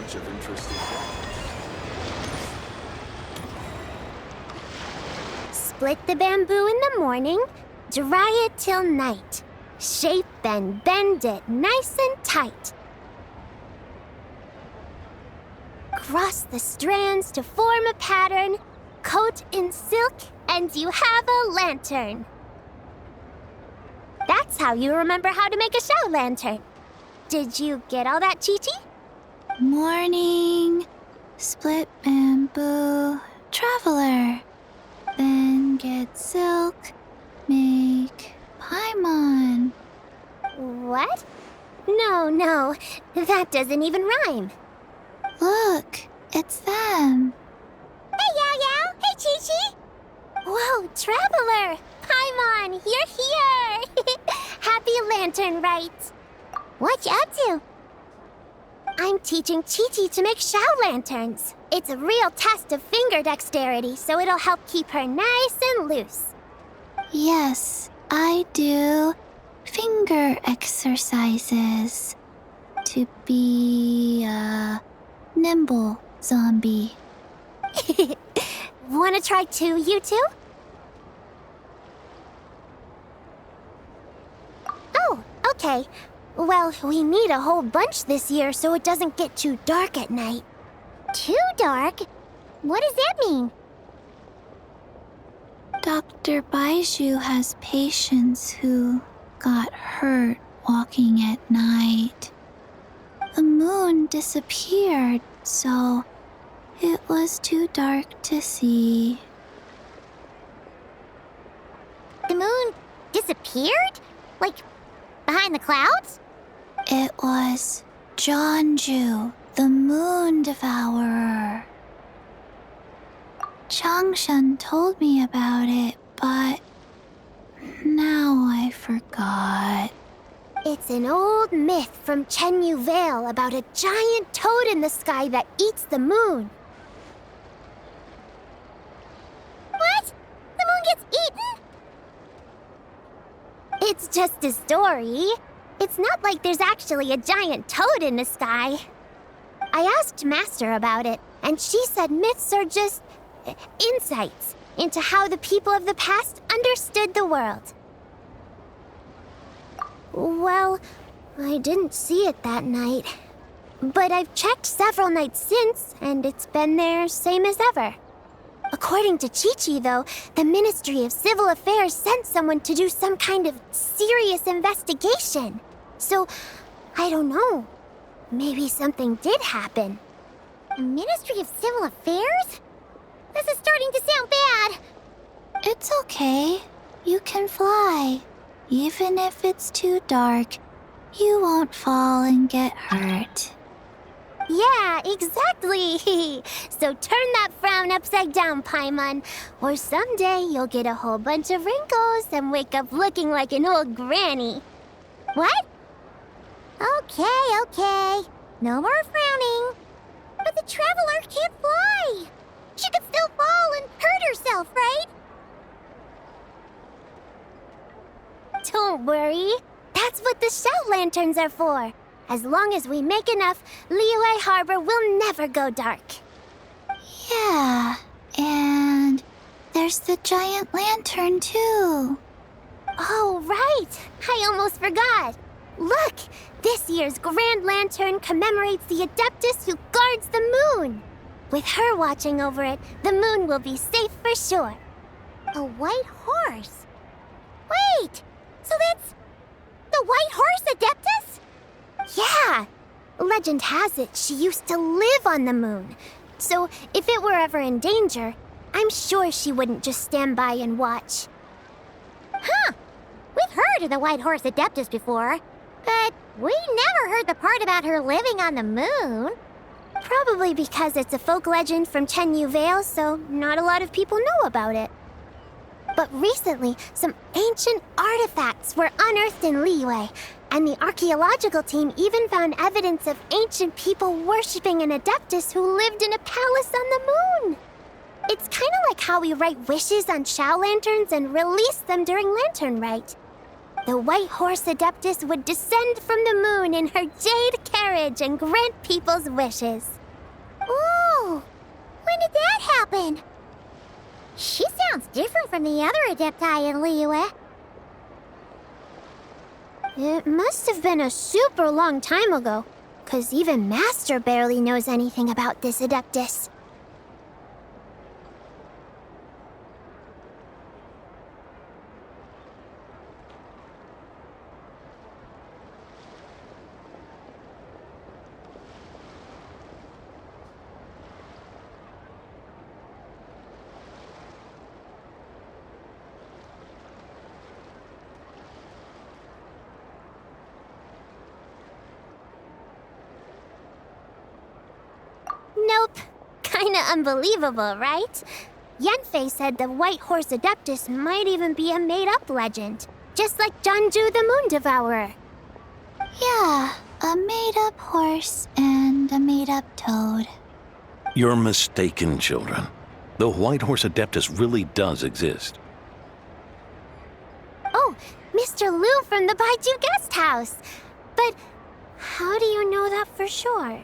bunch of interesting things. Split the bamboo in the morning, dry it till night. Shape and bend it nice and tight. Cross the strands to form a pattern, coat in silk, and you have a lantern. That's how you remember how to make a show lantern. Did you get all that, Chi-Chi? Morning, split bamboo, traveler. Then get silk, make paimon. What? No, that doesn't even rhyme. Look, it's them. Hey, Yao Yao! Hey, Chi-Chi! Whoa, Traveler! Paimon, you're here! Happy Lantern Rites! What you up to? I'm teaching Chi-Chi to make show lanterns. It's a real test of finger dexterity, so it'll help keep her nice and loose. Yes, I do finger exercises to be a nimble zombie. Wanna try too, you two? Oh, okay. Well, we need a whole bunch this year so it doesn't get too dark at night. Too dark? What does that mean? Dr. Baiju has patients who got hurt walking at night. The moon disappeared, so it was too dark to see. The moon disappeared? Like, behind the clouds? It was Jeonju, the moon devourer. Changshan told me about it, but now I forgot. It's an old myth from Chenyu Vale about a giant toad in the sky that eats the moon. What? The moon gets eaten? It's just a story. It's not like there's actually a giant toad in the sky. I asked Master about it, and she said myths are just insights into how the people of the past understood the world. Well, I didn't see it that night. But I've checked several nights since, and it's been there same as ever. According to Chi-Chi, though, the Ministry of Civil Affairs sent someone to do some kind of serious investigation. So, I don't know. Maybe something did happen. The Ministry of Civil Affairs? This is starting to sound bad. It's okay. You can fly. Even if it's too dark, you won't fall and get hurt. Yeah, exactly. So turn that frown upside down, Paimon. Or someday you'll get a whole bunch of wrinkles and wake up looking like an old granny. What? Okay. No more frowning. But the Traveler can't fly. She could still fall and hurt herself, right? Don't worry. That's what the shout lanterns are for. As long as we make enough, Liyue Harbor will never go dark. Yeah, and there's the giant lantern too. Oh, right. I almost forgot. Look, this year's Grand Lantern commemorates the Adeptus who guards the moon. With her watching over it, the moon will be safe for sure. A white horse? Wait, so that's the White Horse Adeptus? Yeah! Legend has it she used to live on the moon. So if it were ever in danger, I'm sure she wouldn't just stand by and watch. Huh! We've heard of the White Horse Adeptus before, but we never heard the part about her living on the moon. Probably because it's a folk legend from Chenyu Vale, so not a lot of people know about it. But recently, some ancient artifacts were unearthed in Liyue, and the archaeological team even found evidence of ancient people worshipping an Adeptus who lived in a palace on the moon. It's kind of like how we write wishes on show lanterns and release them during Lantern Rite. the White Horse Adeptus would descend from the moon in her jade carriage and grant people's wishes. Ooh! When did that happen? She sounds different from the other Adepti in Liyue. It must have been a super long time ago, 'cause even Master barely knows anything about this Adeptus. Nope. Kinda unbelievable, right? Yenfei said the White Horse Adeptus might even be a made-up legend, just like Janju the Moon Devourer. Yeah, a made-up horse and a made-up toad. You're mistaken, children. The White Horse Adeptus really does exist. Oh, Mr. Liu from the Baiju Guest House. But how do you know that for sure?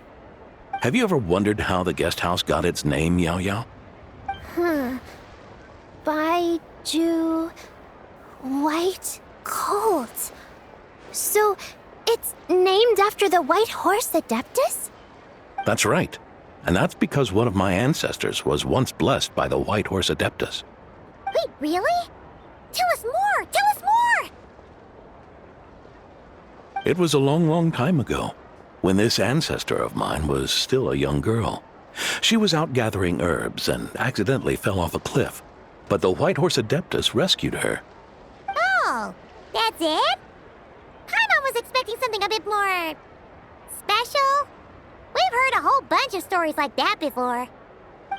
Have you ever wondered how the guest house got its name, Yao Yao? Baiju... White Colt. So, it's named after the White Horse Adeptus? That's right. And that's because one of my ancestors was once blessed by the White Horse Adeptus. Wait, really? Tell us more! Tell us more! It was a long, long time ago, when this ancestor of mine was still a young girl. She was out gathering herbs and accidentally fell off a cliff, but the White Horse Adeptus rescued her. Oh, that's it? Paimon was expecting something a bit more... special? We've heard a whole bunch of stories like that before.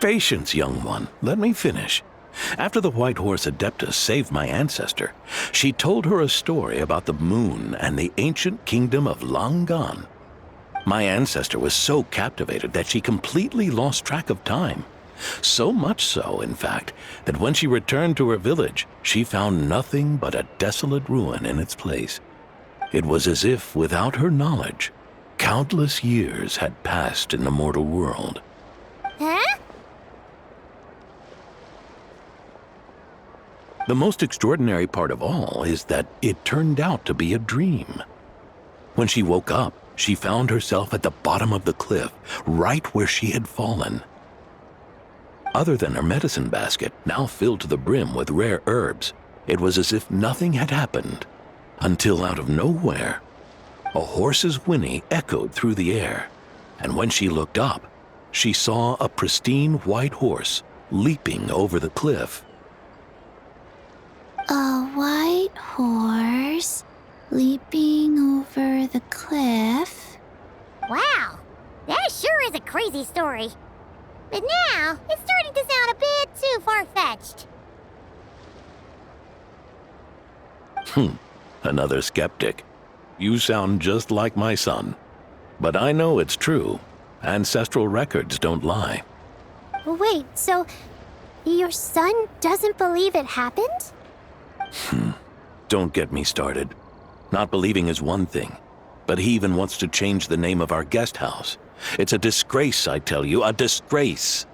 Patience, young one. Let me finish. After the White Horse Adeptus saved my ancestor, she told her a story about the moon and the ancient kingdom of Langan. My ancestor was so captivated that she completely lost track of time. So much so, in fact, that when she returned to her village, she found nothing but a desolate ruin in its place. It was as if, without her knowledge, countless years had passed in the mortal world. Huh? The most extraordinary part of all is that it turned out to be a dream. When she woke up, she found herself at the bottom of the cliff, right where she had fallen. Other than her medicine basket, now filled to the brim with rare herbs, it was as if nothing had happened, until out of nowhere, a horse's whinny echoed through the air, and when she looked up, she saw a pristine white horse leaping over the cliff. A white horse leaping over the cliff? Wow, that sure is a crazy story. But now, it's starting to sound a bit too far-fetched. Another skeptic. You sound just like my son. But I know it's true. Ancestral records don't lie. Wait, so your son doesn't believe it happened? Don't get me started. Not believing is one thing, but he even wants to change the name of our guest house. It's a disgrace, I tell you, a disgrace.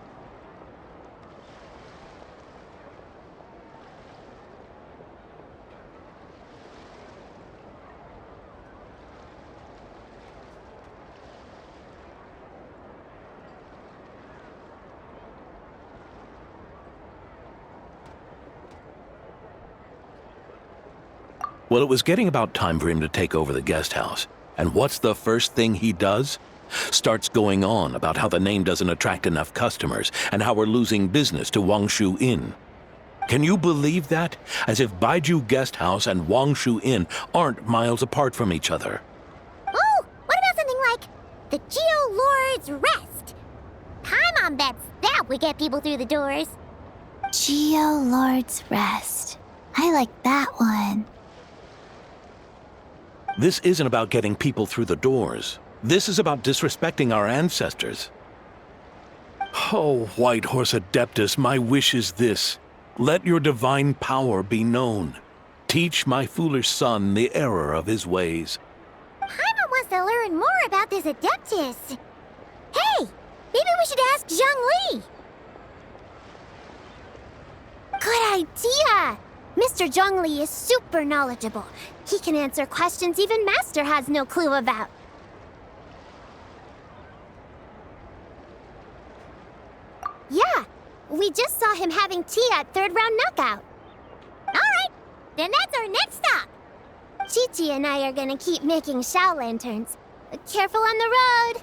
Well, it was getting about time for him to take over the guest house. And what's the first thing he does? Starts going on about how the name doesn't attract enough customers and how we're losing business to Wangshu Inn. Can you believe that? As if Baiju Guest House and Wangshu Inn aren't miles apart from each other. Oh, what about something like the Geo Lord's Rest? Paimon bets that would get people through the doors. Geo Lord's Rest. I like that one. This isn't about getting people through the doors. This is about disrespecting our ancestors. Oh, White Horse Adeptus, my wish is this. Let your divine power be known. Teach my foolish son the error of his ways. Paimon wants to learn more about this Adeptus. Hey, maybe we should ask Zhongli. Good idea! Mr. Zhongli is super knowledgeable. He can answer questions even Master has no clue about. Yeah, we just saw him having tea at third round knockout. Alright, then that's our next stop. Chi-Chi and I are gonna keep making Shao lanterns. Careful on the road!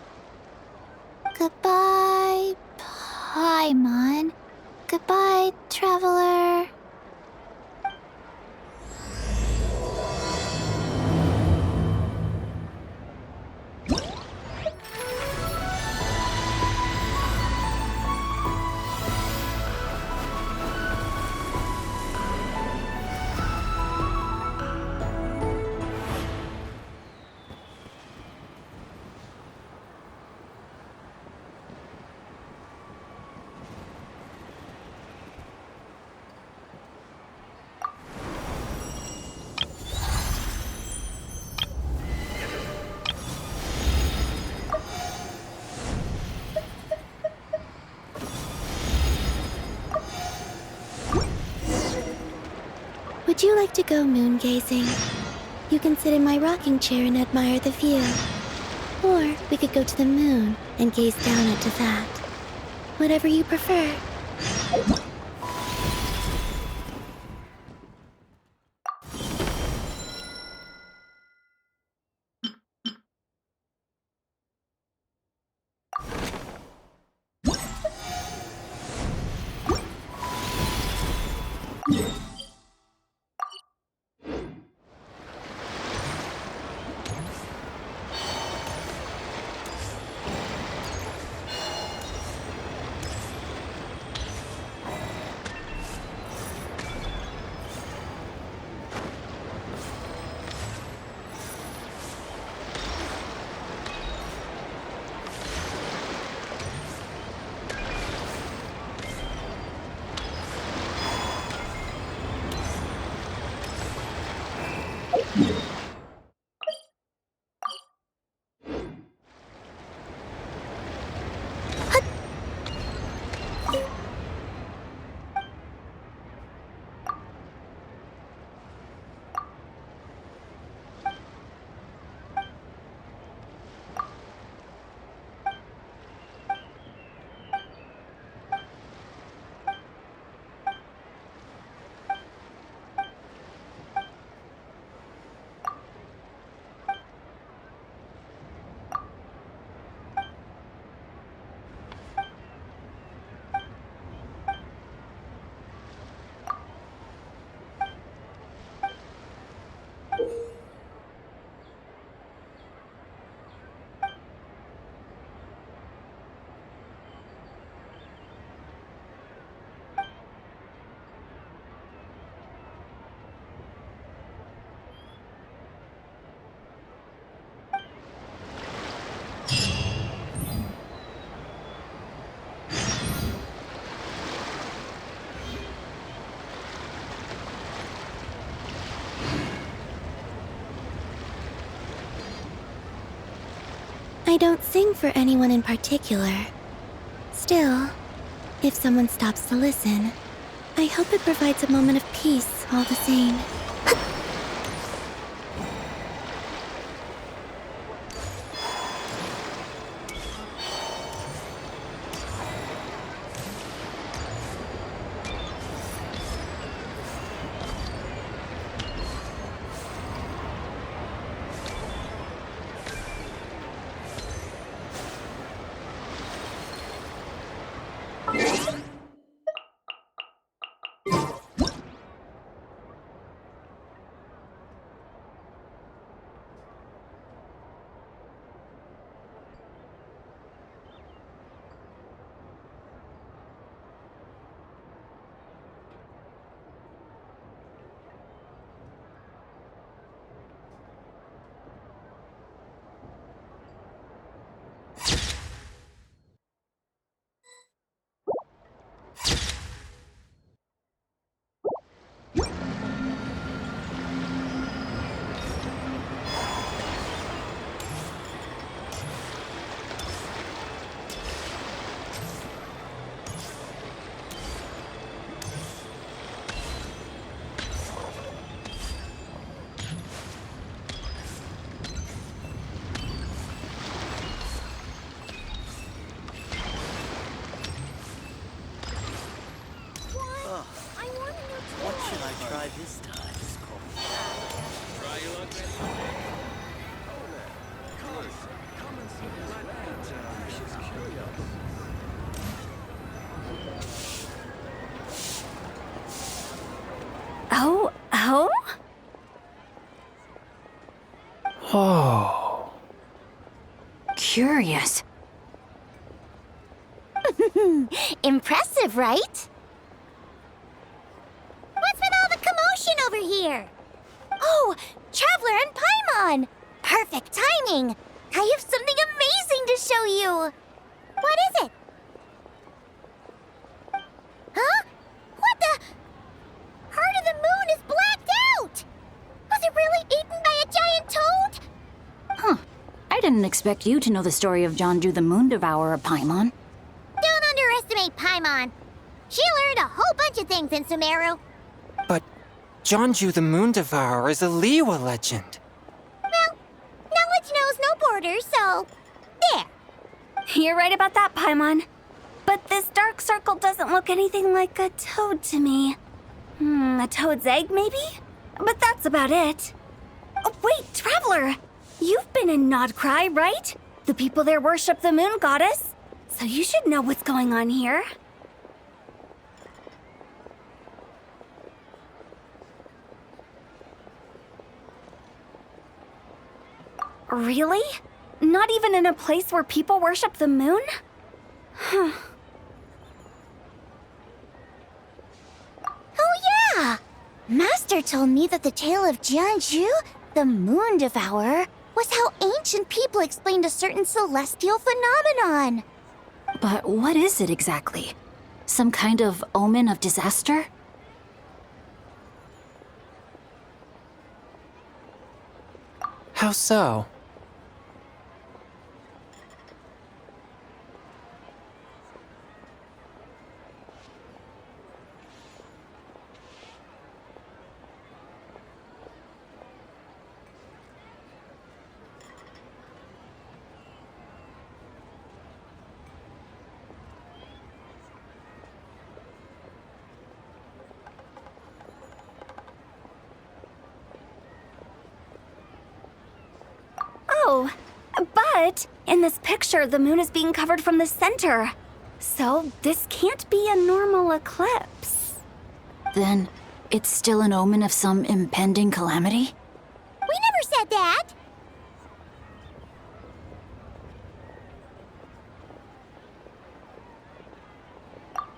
Goodbye, Paimon. Goodbye, traveler. Would you like to go moon gazing? You can sit in my rocking chair and admire the view. Or we could go to the moon and gaze down into that. Whatever you prefer. I don't sing for anyone in particular. Still, if someone stops to listen, I hope it provides a moment of peace all the same. curious. Impressive, right? What's with all the commotion over here? Oh, Traveler and Paimon! Perfect timing! I have something amazing to show you! What is it? Huh? What the? Heart of the Moon is blacked out! Was it really eaten by a giant toad? Huh. I didn't expect you to know the story of Jonju the Moon Devourer, Paimon. Don't underestimate Paimon. She learned a whole bunch of things in Sumeru. But Jonju the Moon Devourer is a Liyue legend. Well, knowledge knows no borders, so there. You're right about that, Paimon. But this dark circle doesn't look anything like a toad to me. A toad's egg, maybe? But that's about it. Oh, wait, Traveler! You've been in Nodcry, right? The people there worship the moon goddess. So you should know what's going on here. Really? Not even in a place where people worship the moon? Huh. Oh yeah! Master told me that the tale of Jianzhu, the Moon Devourer, was how ancient people explained a certain celestial phenomenon. But what is it exactly? Some kind of omen of disaster? How so? Oh, but in this picture, the moon is being covered from the center. So this can't be a normal eclipse. Then it's still an omen of some impending calamity? We never said that!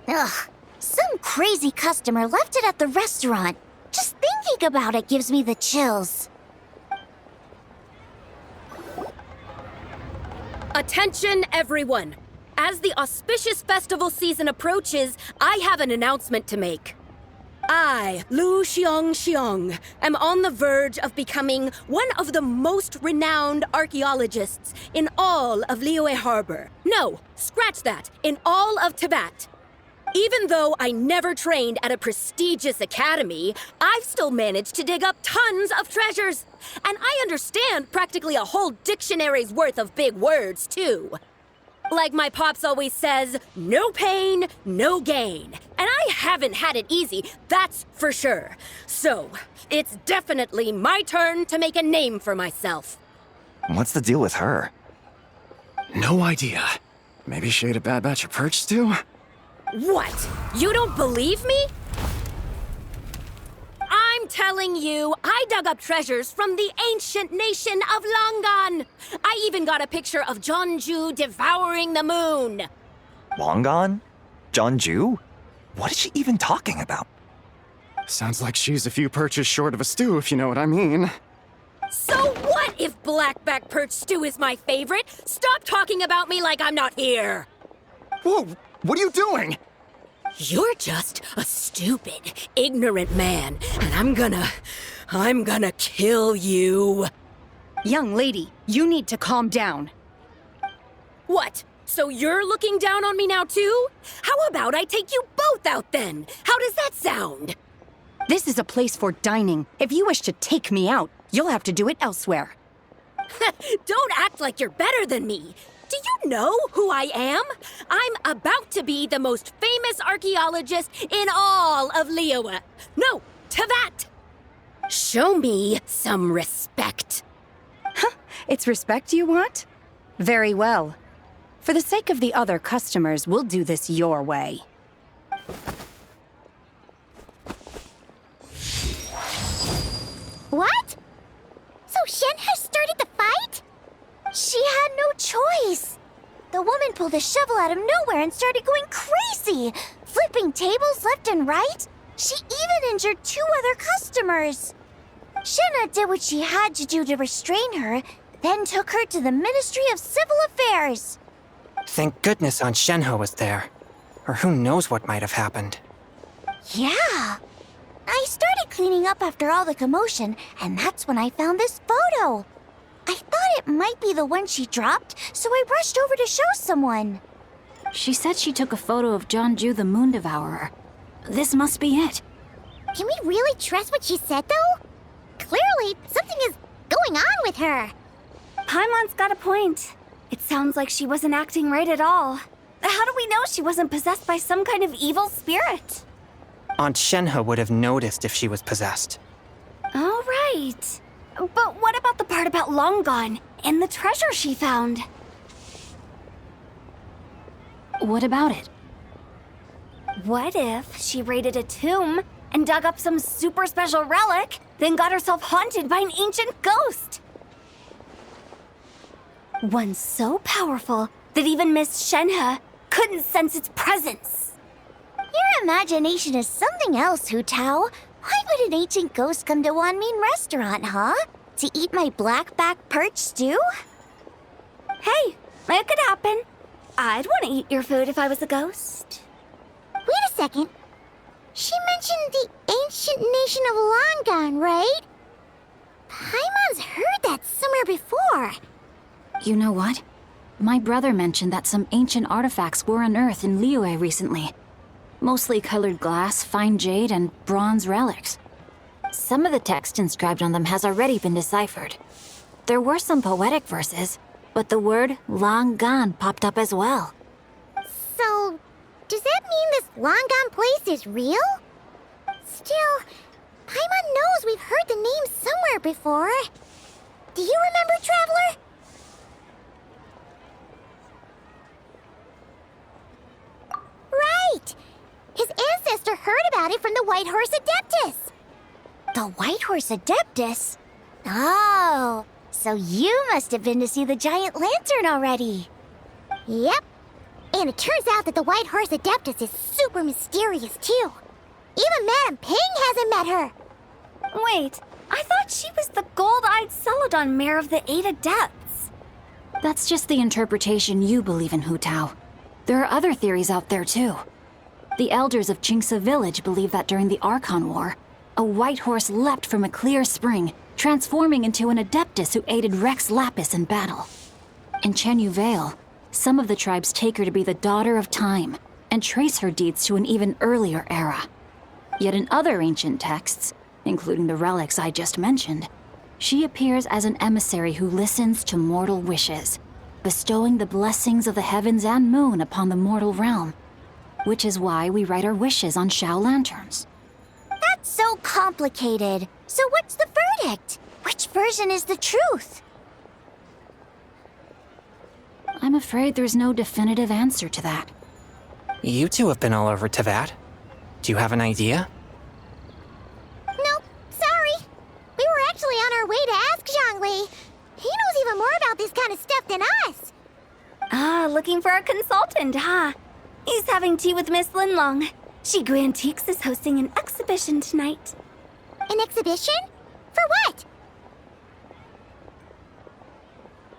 Ugh, some crazy customer left it at the restaurant. Just thinking about it gives me the chills. Attention, everyone! As the auspicious festival season approaches, I have an announcement to make. I, Lu Xiong, am on the verge of becoming one of the most renowned archaeologists in all of Liyue Harbor. No, scratch that, in all of Tibet. Even though I never trained at a prestigious academy, I've still managed to dig up tons of treasures. And I understand practically a whole dictionary's worth of big words, too. Like my pops always says, no pain, no gain. And I haven't had it easy, that's for sure. So, it's definitely my turn to make a name for myself. What's the deal with her? No idea. Maybe she ate a bad batch of perch stew? What? You don't believe me? I'm telling you, I dug up treasures from the ancient nation of Longan. I even got a picture of Jonju devouring the moon. Longan? Jonju? What is she even talking about? Sounds like she's a few perches short of a stew, if you know what I mean. So what if blackback perch stew is my favorite? Stop talking about me like I'm not here. Whoa! What are you doing? You're just a stupid, ignorant man, and I'm gonna kill you. Young lady, you need to calm down. What? So you're looking down on me now too? How about I take you both out then? How does that sound? This is a place for dining. If you wish to take me out, you'll have to do it elsewhere. Don't act like you're better than me. Do you know who I am? I'm about to be the most famous archaeologist in all of Liyue. No, Tibet. Show me some respect. It's respect you want? Very well. For the sake of the other customers, we'll do this your way. What? So Shen has started the fight? She had no choice. The woman pulled a shovel out of nowhere and started going crazy, flipping tables left and right. She even injured 2 other customers. Shenhe did what she had to do to restrain her, then took her to the Ministry of Civil Affairs. Thank goodness Aunt Shenhe was there. Or who knows what might have happened. Yeah. I started cleaning up after all the commotion, and that's when I found this photo. I thought it might be the one she dropped, so I rushed over to show someone. She said she took a photo of Jeonju the Moon Devourer. This must be it. Can we really trust what she said, though? Clearly, something is going on with her. Paimon's got a point. It sounds like she wasn't acting right at all. How do we know she wasn't possessed by some kind of evil spirit? Aunt Shenhe would have noticed if she was possessed. All right. But what about the part about Long Gone and the treasure she found? What about it? What if she raided a tomb and dug up some super special relic, then got herself haunted by an ancient ghost? One so powerful that even Miss Shenhe couldn't sense its presence. Your imagination is something else, Hu Tao. Why would an ancient ghost come to Wanmin Restaurant, huh? To eat my blackback perch stew? Hey, it could happen. I'd want to eat your food if I was a ghost. Wait a second. She mentioned the ancient nation of Longan, right? Paimon's heard that somewhere before. You know what? My brother mentioned that some ancient artifacts were unearthed in Liyue recently. Mostly colored glass, fine jade, and bronze relics. Some of the text inscribed on them has already been deciphered. There were some poetic verses, but the word long gone popped up as well. So, does that mean this Longan place is real? Still, Paimon knows we've heard the name somewhere before. Do you remember, Traveler? Right! His ancestor heard about it from the White Horse Adeptus. The White Horse Adeptus? Oh, so you must have been to see the giant lantern already. Yep. And it turns out that the White Horse Adeptus is super mysterious, too. Even Madame Ping hasn't met her. Wait, I thought she was the gold-eyed Celadon mare of the 8 Adepts. That's just the interpretation you believe in, Hu Tao. There are other theories out there, too. The elders of Qingce Village believe that during the Archon War, a white horse leapt from a clear spring, transforming into an Adeptus who aided Rex Lapis in battle. In Chenyu Vale, some of the tribes take her to be the daughter of time, and trace her deeds to an even earlier era. Yet in other ancient texts, including the relics I just mentioned, she appears as an emissary who listens to mortal wishes, bestowing the blessings of the heavens and moon upon the mortal realm, which is why we write our wishes on Shao lanterns. That's so complicated. So what's the verdict? Which version is the truth? I'm afraid there's no definitive answer to that. You two have been all over Tevat. Do you have an idea? Nope, sorry. We were actually on our way to ask Zhongli. He knows even more about this kind of stuff than us. Ah, looking for a consultant, huh? He's having tea with Miss Linlong. Shigu Antiques is hosting an exhibition tonight. An exhibition? For what?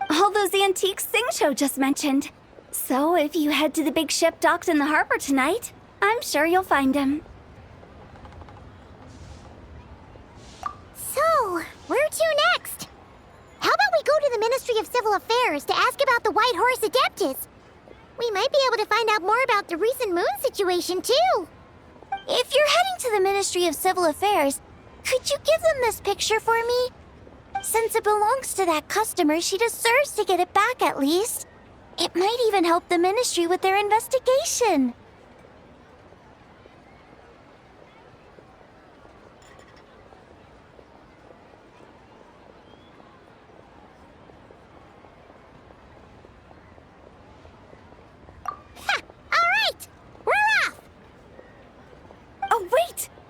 All those antiques Sing Show just mentioned. So if you head to the big ship docked in the harbor tonight, I'm sure you'll find him. So, where to next? How about we go to the Ministry of Civil Affairs to ask about the White Horse Adeptus? We might be able to find out more about the recent moon situation, too. If you're heading to the Ministry of Civil Affairs, could you give them this picture for me? Since it belongs to that customer, she deserves to get it back at least. It might even help the Ministry with their investigation.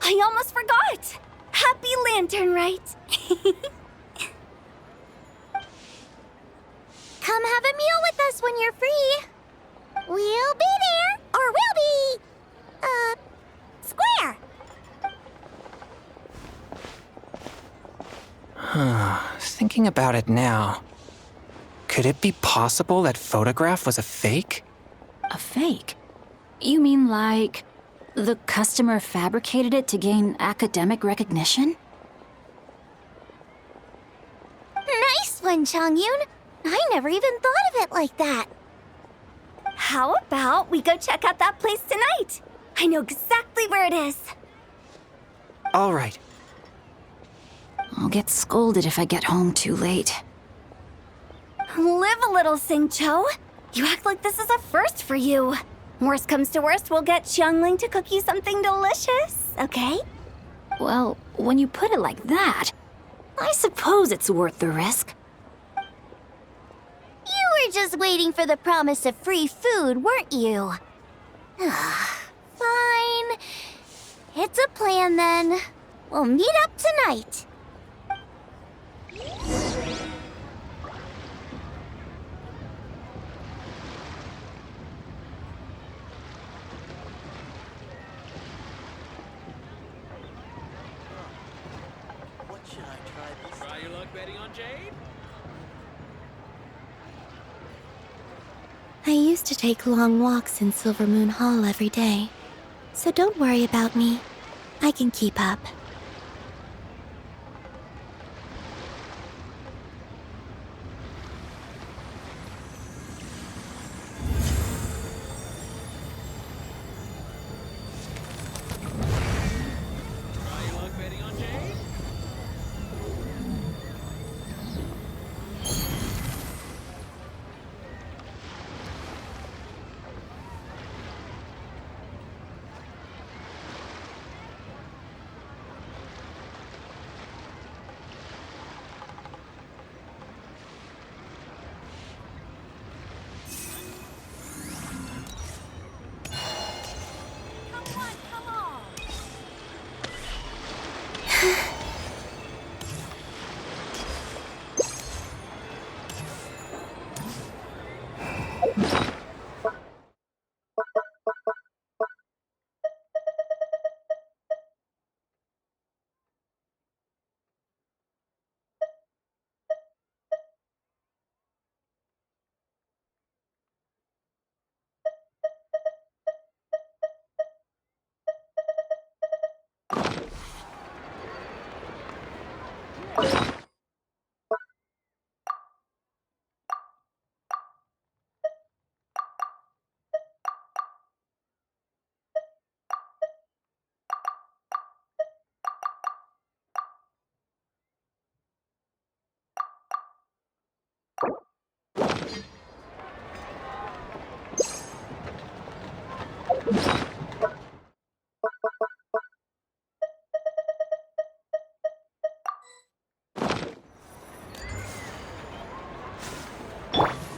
I almost forgot! Happy Lantern, right? Come have a meal with us when you're free. We'll be there, or we'll be, square. Thinking about it now, could it be possible that photograph was a fake? A fake? You mean like the customer fabricated it to gain academic recognition? Nice one, Chongyun. I never even thought of it like that. How about we go check out that place tonight? I know exactly where it is. All right. I'll get scolded if I get home too late. Live a little, Singcho. You act like this is a first for you. Worst comes to worst, we'll get Xiangling to cook you something delicious, okay? Well, when you put it like that, I suppose it's worth the risk. You were just waiting for the promise of free food, weren't you? Fine. It's a plan then. We'll meet up tonight. Try your luck betting on Jade? I used to take long walks in Silver Moon Hall every day, so don't worry about me. I can keep up. Try your luck betting on Jade?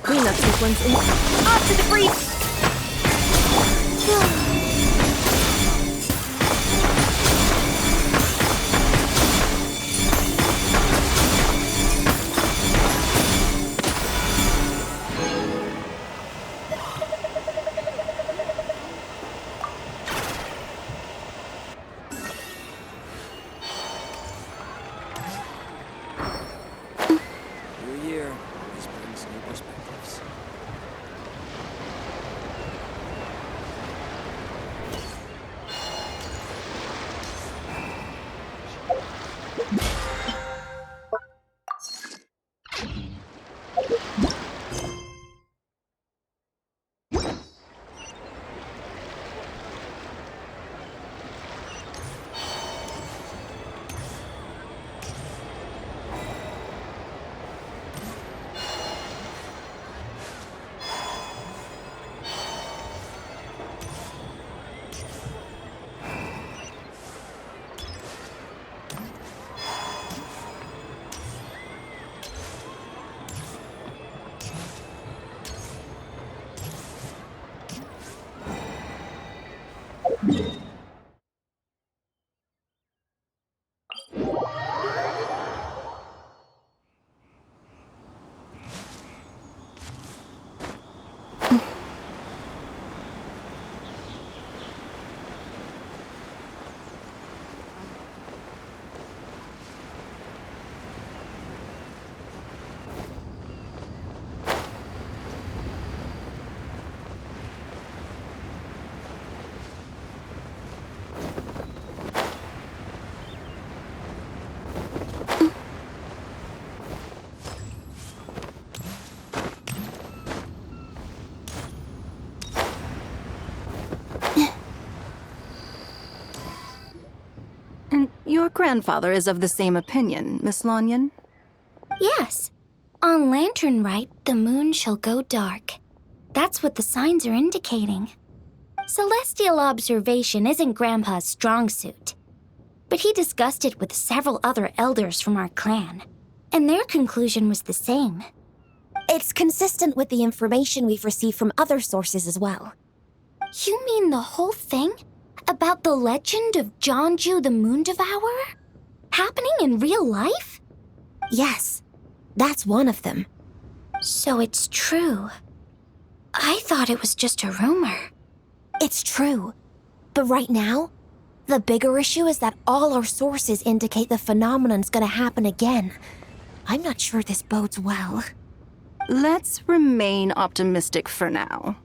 Cleanup sequence in. Off to the breach! New year. This brings new perspectives. Your grandfather is of the same opinion, Miss Lanyon? Yes. On Lantern Rite, the moon shall go dark. That's what the signs are indicating. Celestial observation isn't Grandpa's strong suit. But he discussed it with several other elders from our clan, and their conclusion was the same. It's consistent with the information we've received from other sources as well. You mean the whole thing? About the legend of Jeonju the Moon Devourer? Happening in real life? Yes, that's one of them. So it's true. I thought it was just a rumor. It's true. But right now, the bigger issue is that all our sources indicate the phenomenon's gonna happen again. I'm not sure this bodes well. Let's remain optimistic for now.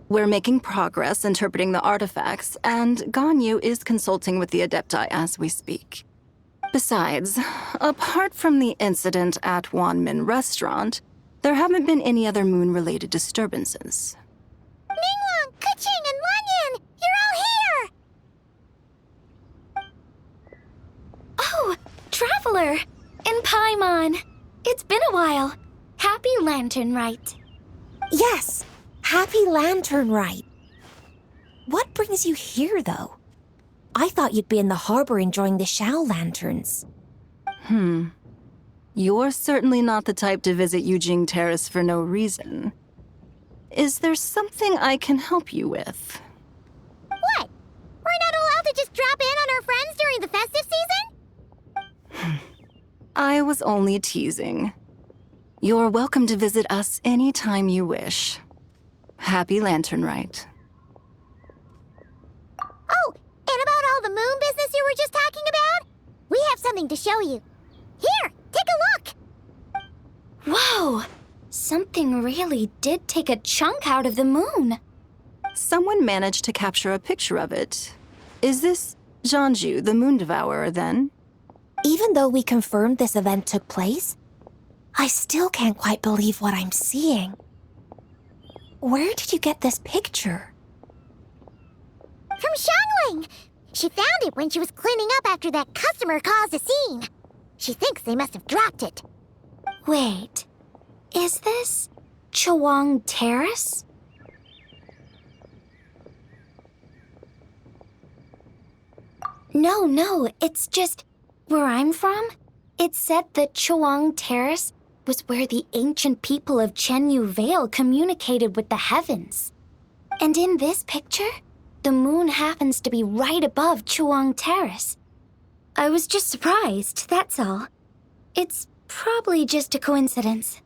We're making progress interpreting the artifacts, and Ganyu is consulting with the Adepti as we speak. Besides, apart from the incident at Wanmin Restaurant, there haven't been any other moon-related disturbances. Ningguang, Keqing, and Lanyan! You're all here! Oh, Traveler! And Paimon! It's been a while. Happy Lantern Rite. Yes, happy Lantern Rite. What brings you here, though? I thought you'd be in the harbor enjoying the Shao lanterns. You're certainly not the type to visit Yujing Terrace for no reason. Is there something I can help you with? What? We're not allowed to just drop in on our friends during the festive season? I was only teasing. You're welcome to visit us anytime you wish. Happy Lantern Rite. Oh, and about all the moon business you were just talking about? We have something to show you. Here, take a look! Whoa! Something really did take a chunk out of the moon. Someone managed to capture a picture of it. Is this Jeonju, the Moon Devourer, then? Even though we confirmed this event took place, I still can't quite believe what I'm seeing. Where did you get this picture? From Xiangling! She found it when she was cleaning up after that customer caused a scene. She thinks they must have dropped it. Wait, is this Chawang Terrace? No, it's just where I'm from. It said that Chawang Terrace was where the ancient people of Chenyu Vale communicated with the heavens. And in this picture, the moon happens to be right above Chawang Terrace. I was just surprised, that's all. It's probably just a coincidence.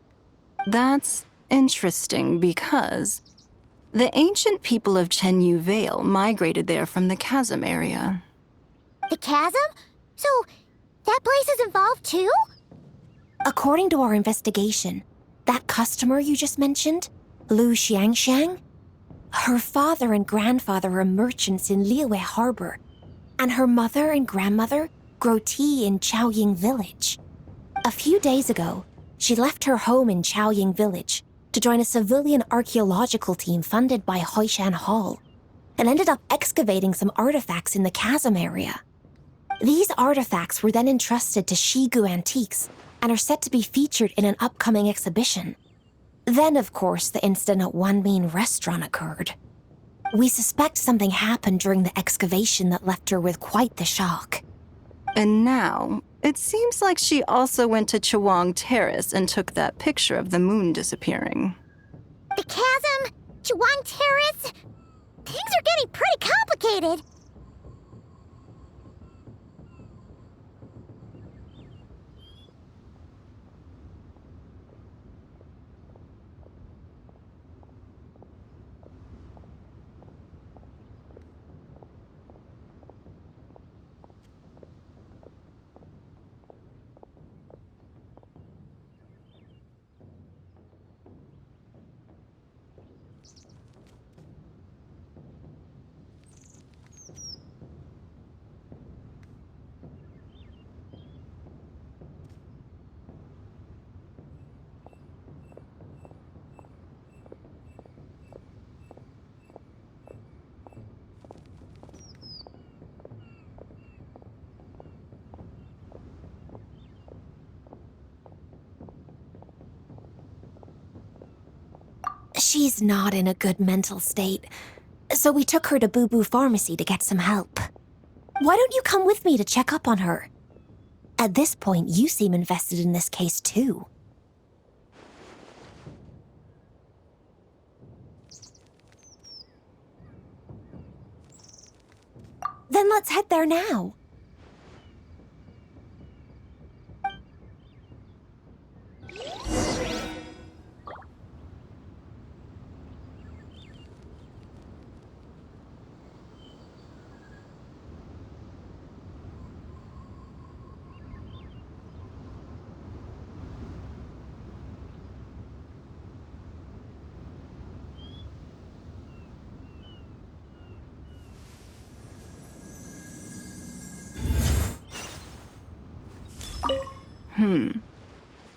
That's interesting because the ancient people of Chenyu Vale migrated there from the chasm area. The chasm? So, that place is involved too? According to our investigation, that customer you just mentioned, Lu Xiangxiang, her father and grandfather are merchants in Liyue Harbor, and her mother and grandmother grow tea in Chaoying Village. A few days ago, she left her home in Chaoying Village to join a civilian archaeological team funded by Hoishan Hall, and ended up excavating some artifacts in the chasm area. These artifacts were then entrusted to Shigu Antiques and are set to be featured in an upcoming exhibition. Then, of course, the incident at Wanmin Restaurant occurred. We suspect something happened during the excavation that left her with quite the shock. And now, it seems like she also went to Chawang Terrace and took that picture of the moon disappearing. The chasm? Chawang Terrace? Things are getting pretty complicated. She's not in a good mental state, so we took her to Boo Boo Pharmacy to get some help. Why don't you come with me to check up on her? At this point, you seem invested in this case too. Then let's head there now.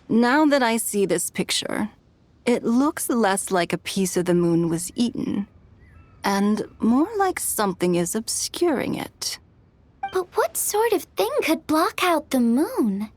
Now that I see this picture, it looks less like a piece of the moon was eaten, and more like something is obscuring it. But what sort of thing could block out the moon?